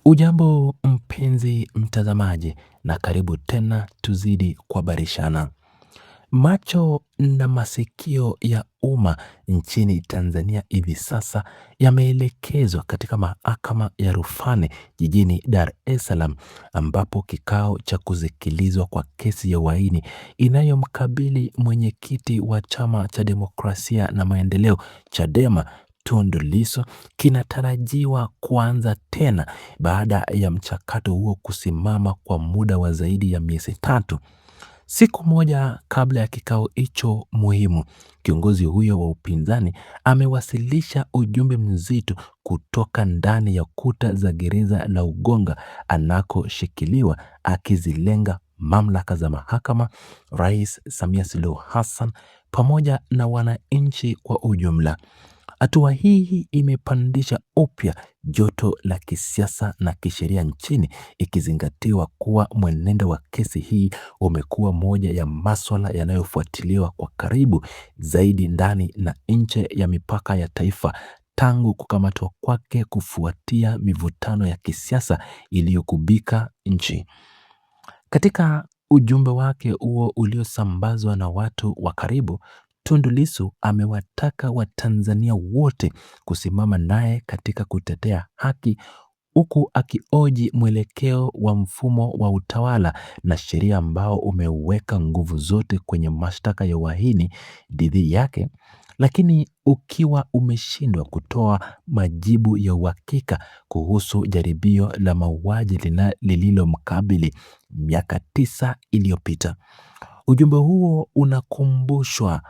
Ujambo mpenzi mtazamaji na karibu tena tuzidi kuhabarishana. Macho na masikio ya umma nchini Tanzania hivi sasa yameelekezwa katika mahakama ya rufani jijini Dar es Salaam, ambapo kikao cha kusikilizwa kwa kesi ya uhaini inayomkabili mwenyekiti wa Chama cha Demokrasia na Maendeleo Chadema Tundu Lissu kinatarajiwa kuanza tena baada ya mchakato huo kusimama kwa muda wa zaidi ya miezi 3. Siku moja kabla ya kikao hicho muhimu, kiongozi huyo wa upinzani amewasilisha ujumbe mzito kutoka ndani ya kuta za gereza la Ukonga anakoshikiliwa, akizilenga mamlaka za mahakama, Rais Samia Suluhu Hassan pamoja na wananchi kwa ujumla. Hatua hii imepandisha upya joto la kisiasa na kisheria nchini, ikizingatiwa kuwa mwenendo wa kesi hii umekuwa moja ya masuala yanayofuatiliwa kwa karibu zaidi ndani na nje ya mipaka ya taifa tangu kukamatwa kwake kufuatia mivutano ya kisiasa iliyokubika nchi. Katika ujumbe wake huo uliosambazwa na watu wa karibu, Tundu Lissu amewataka Watanzania wote kusimama naye katika kutetea haki, huku akihoji mwelekeo wa mfumo wa utawala na sheria ambao umeweka nguvu zote kwenye mashtaka ya uhaini dhidi yake, lakini ukiwa umeshindwa kutoa majibu ya uhakika kuhusu jaribio la mauaji lililomkabili miaka 9 iliyopita. Ujumbe huo unakumbushwa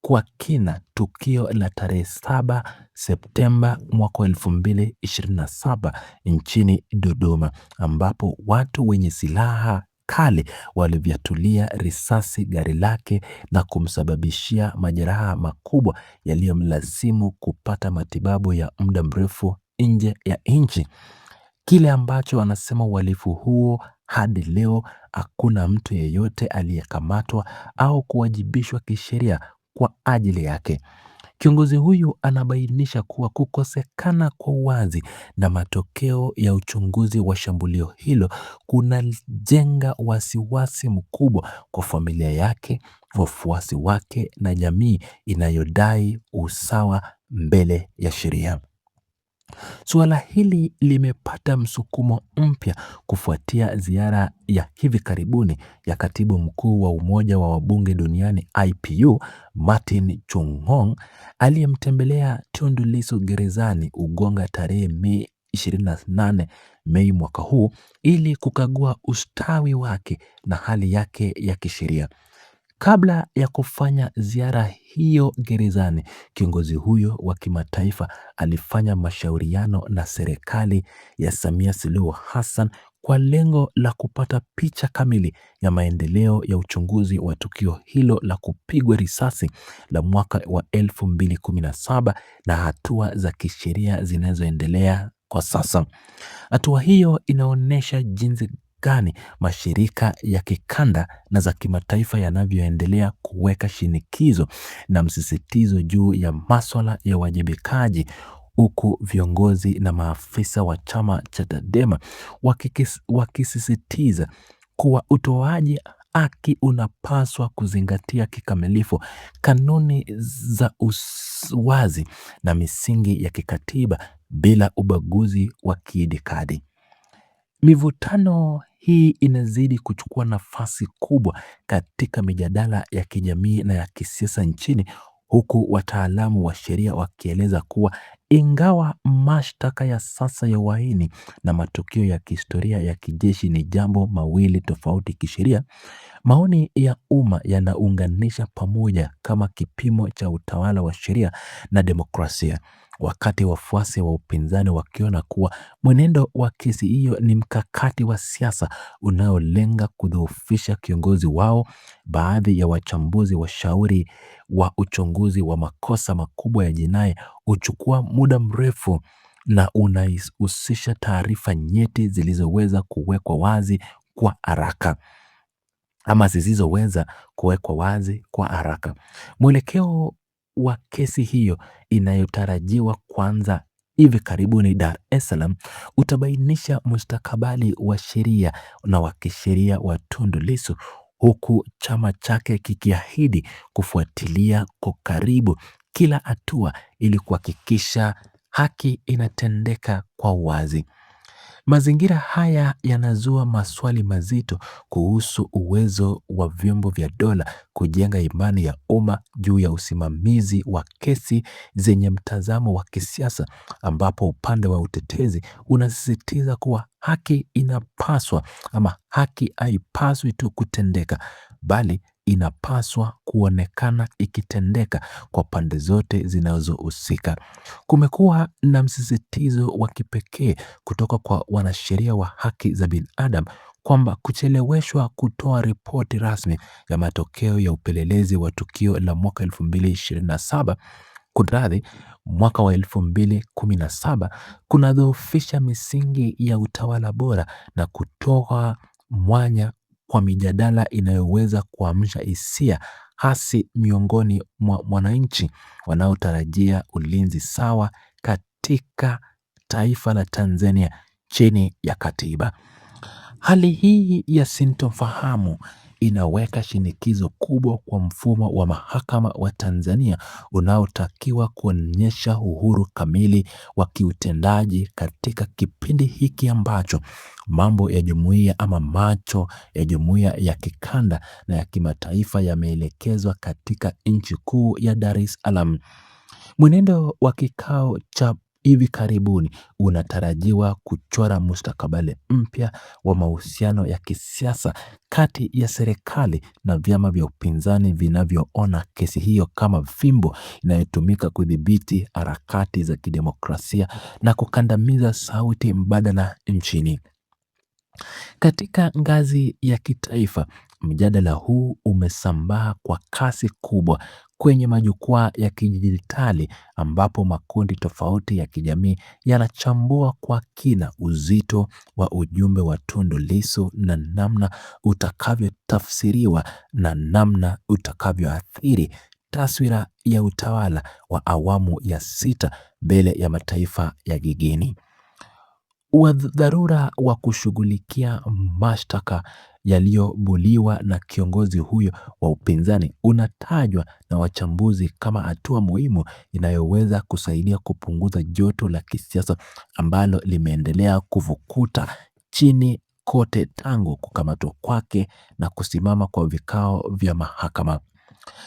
kwa kina tukio la tarehe 7 Septemba mwaka 2027 nchini Dodoma, ambapo watu wenye silaha kali walivyatulia risasi gari lake na kumsababishia majeraha makubwa yaliyomlazimu kupata matibabu ya muda mrefu nje ya nchi. Kile ambacho anasema uhalifu huo hadi leo hakuna mtu yeyote aliyekamatwa au kuwajibishwa kisheria kwa ajili yake. Kiongozi huyu anabainisha kuwa kukosekana kwa uwazi na matokeo ya uchunguzi wa shambulio hilo kunajenga wasiwasi mkubwa kwa familia yake, wafuasi wake na jamii inayodai usawa mbele ya sheria. Suala hili limepata msukumo mpya kufuatia ziara ya hivi karibuni ya katibu mkuu wa Umoja wa Wabunge Duniani IPU, Martin Chung'ong, aliyemtembelea Tundu Lissu gerezani Ukonga tarehe 28 Mei mwaka huu ili kukagua ustawi wake na hali yake ya kisheria. Kabla ya kufanya ziara hiyo gerezani, kiongozi huyo wa kimataifa alifanya mashauriano na serikali ya Samia Suluhu Hassan kwa lengo la kupata picha kamili ya maendeleo ya uchunguzi wa tukio hilo la kupigwa risasi la mwaka wa 2017 na hatua za kisheria zinazoendelea kwa sasa. Hatua hiyo inaonyesha jinsi gani mashirika ya kikanda na za kimataifa yanavyoendelea kuweka shinikizo na msisitizo juu ya masuala ya uwajibikaji, huku viongozi na maafisa wa chama cha Chadema wakisisitiza kuwa utoaji haki unapaswa kuzingatia kikamilifu kanuni za uwazi na misingi ya kikatiba bila ubaguzi wa kiitikadi. Mivutano hii inazidi kuchukua nafasi kubwa katika mijadala ya kijamii na ya kisiasa nchini, huku wataalamu wa sheria wakieleza kuwa ingawa mashtaka ya sasa ya uhaini na matukio ya kihistoria ya kijeshi ni jambo mawili tofauti kisheria, maoni ya umma yanaunganisha pamoja kama kipimo cha utawala wa sheria na demokrasia, wakati wafuasi wa upinzani wakiona kuwa mwenendo wa kesi hiyo ni mkakati wa siasa unaolenga kudhoofisha kiongozi wao. Baadhi ya wachambuzi washauri wa uchunguzi wa makosa makubwa ya jinai huchukua muda mrefu na unahusisha taarifa nyeti zilizoweza kuwekwa wazi kwa haraka ama zisizoweza kuwekwa wazi kwa haraka. Mwelekeo wa kesi hiyo inayotarajiwa kuanza hivi karibuni Dar es Salaam utabainisha mustakabali wa sheria na wa kisheria wa Tundu Lissu, huku chama chake kikiahidi kufuatilia kwa karibu kila hatua ili kuhakikisha haki inatendeka kwa uwazi. Mazingira haya yanazua maswali mazito kuhusu uwezo wa vyombo vya dola kujenga imani ya umma juu ya usimamizi wa kesi zenye mtazamo wa kisiasa, ambapo upande wa utetezi unasisitiza kuwa haki inapaswa ama haki haipaswi tu kutendeka, bali inapaswa kuonekana ikitendeka kwa pande zote zinazohusika. Kumekuwa na msisitizo wa kipekee kutoka kwa wanasheria wa haki za binadamu kwamba kucheleweshwa kutoa ripoti rasmi ya matokeo ya upelelezi wa tukio la mwaka 2027 kunradhi, mwaka wa 2017 kunadhoofisha misingi ya utawala bora na kutoa mwanya kwa mijadala inayoweza kuamsha hisia hasi miongoni mwa wananchi wanaotarajia ulinzi sawa katika taifa la Tanzania chini ya katiba. Hali hii ya sintofahamu inaweka shinikizo kubwa kwa mfumo wa mahakama wa Tanzania unaotakiwa kuonyesha uhuru kamili wa kiutendaji katika kipindi hiki ambacho mambo ya jumuiya ama macho ya jumuiya ya kikanda na ya kimataifa yameelekezwa katika nchi kuu ya Dar es Salaam. Mwenendo wa kikao cha hivi karibuni unatarajiwa kuchora mustakabali mpya wa mahusiano ya kisiasa kati ya serikali na vyama vya upinzani vinavyoona kesi hiyo kama fimbo inayotumika kudhibiti harakati za kidemokrasia na kukandamiza sauti mbadala nchini. Katika ngazi ya kitaifa, mjadala huu umesambaa kwa kasi kubwa kwenye majukwaa ya kidijitali ambapo makundi tofauti ya kijamii yanachambua kwa kina uzito wa ujumbe wa Tundu Lissu na namna utakavyotafsiriwa na namna utakavyoathiri taswira ya utawala wa awamu ya 6 mbele ya mataifa ya kigeni. Dharura wa kushughulikia mashtaka yaliyobuliwa na kiongozi huyo wa upinzani unatajwa na wachambuzi kama hatua muhimu inayoweza kusaidia kupunguza joto la kisiasa ambalo limeendelea kuvukuta chini kote tangu kukamatwa kwake na kusimama kwa vikao vya mahakama.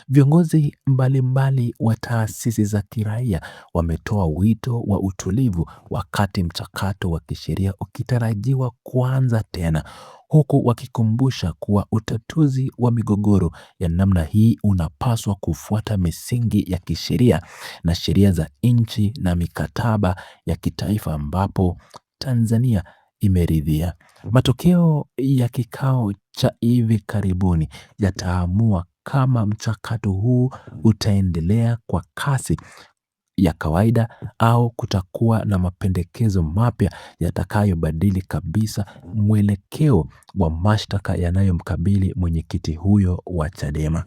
Viongozi mbalimbali wa taasisi za kiraia wametoa wito wa utulivu wakati mchakato wa kisheria ukitarajiwa kuanza tena, huku wakikumbusha kuwa utatuzi wa migogoro ya namna hii unapaswa kufuata misingi ya kisheria na sheria za nchi na mikataba ya kitaifa ambapo Tanzania imeridhia. Matokeo ya kikao cha hivi karibuni yataamua kama mchakato huu utaendelea kwa kasi ya kawaida au kutakuwa na mapendekezo mapya yatakayobadili kabisa mwelekeo wa mashtaka yanayomkabili mwenyekiti huyo wa Chadema.